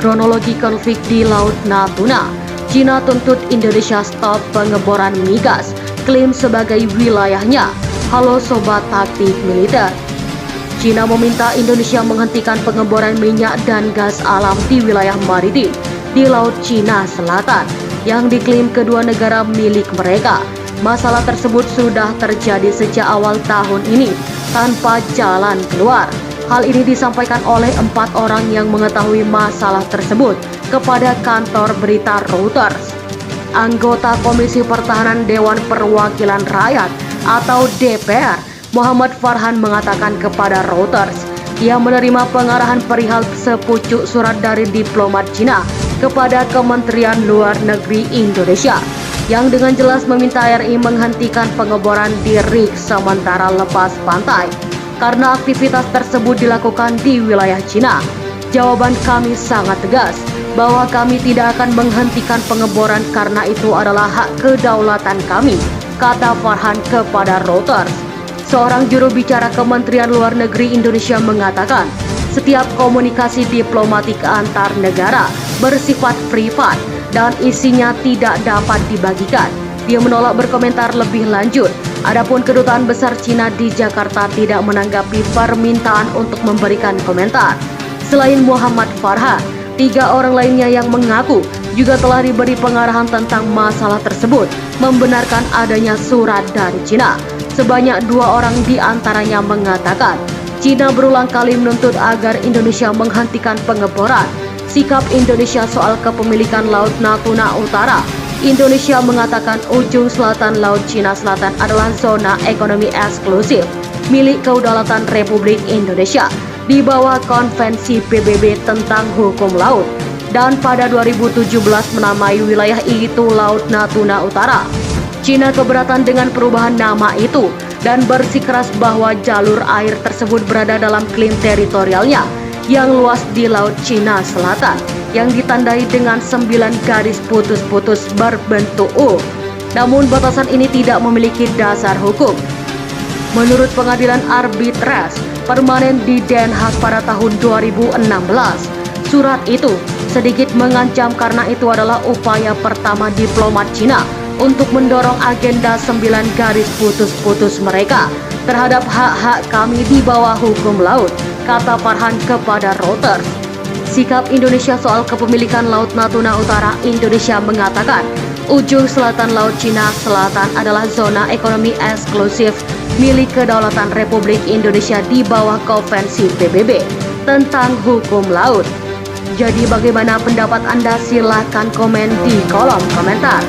kronologi konflik di Laut Natuna. Cina tuntut Indonesia stop pengeboran migas, klaim sebagai wilayahnya. Halo Sobat Taktik Militer. Cina meminta Indonesia menghentikan pengeboran minyak dan gas alam di wilayah maritim di Laut Cina Selatan yang diklaim kedua negara milik mereka. Masalah tersebut sudah terjadi sejak awal tahun ini tanpa jalan keluar. Hal ini disampaikan oleh 4 orang yang mengetahui masalah tersebut kepada kantor berita Reuters. Anggota Komisi Pertahanan Dewan Perwakilan Rakyat atau DPR, Muhammad Farhan mengatakan kepada Reuters, ia menerima pengarahan perihal sepucuk surat dari diplomat Cina kepada Kementerian Luar Negeri Indonesia yang dengan jelas meminta RI menghentikan pengeboran di rig sementara lepas pantai karena aktivitas tersebut dilakukan di wilayah Cina. Jawaban kami sangat tegas bahwa kami tidak akan menghentikan pengeboran karena itu adalah hak kedaulatan kami, kata Farhan kepada Reuters. Seorang juru bicara Kementerian Luar Negeri Indonesia mengatakan, setiap komunikasi diplomatik antar negara bersifat privat dan isinya tidak dapat dibagikan. Dia menolak berkomentar lebih lanjut. Adapun Kedutaan Besar Cina di Jakarta tidak menanggapi permintaan untuk memberikan komentar. Selain Muhammad Farhan, 3 orang lainnya yang mengaku juga telah diberi pengarahan tentang masalah tersebut membenarkan adanya surat dari Cina. Sebanyak 2 orang di antaranya mengatakan Cina berulang kali menuntut agar Indonesia menghentikan pengeboran. Sikap Indonesia soal kepemilikan Laut Natuna Utara. Indonesia mengatakan ujung selatan Laut Cina Selatan adalah zona ekonomi eksklusif milik Kedaulatan Republik Indonesia di bawah Konvensi PBB tentang Hukum Laut dan pada 2017 menamai wilayah itu Laut Natuna Utara. Cina keberatan dengan perubahan nama itu dan bersikeras bahwa jalur air tersebut berada dalam klaim teritorialnya yang luas di Laut Cina Selatan yang ditandai dengan 9 garis putus-putus berbentuk U. Namun batasan ini tidak memiliki dasar hukum. Menurut Pengadilan Arbitras Permanen di Den Haag pada tahun 2016, surat itu sedikit mengancam karena itu adalah upaya pertama diplomat Cina untuk mendorong agenda 9 garis putus-putus mereka terhadap hak-hak kami di bawah hukum laut, kata Farhan kepada Reuters. Sikap Indonesia soal kepemilikan Laut Natuna Utara. Indonesia mengatakan ujung selatan Laut Cina Selatan adalah zona ekonomi eksklusif milik Kedaulatan Republik Indonesia di bawah Konvensi PBB tentang hukum laut. Jadi bagaimana pendapat Anda? Silahkan komen di kolom komentar.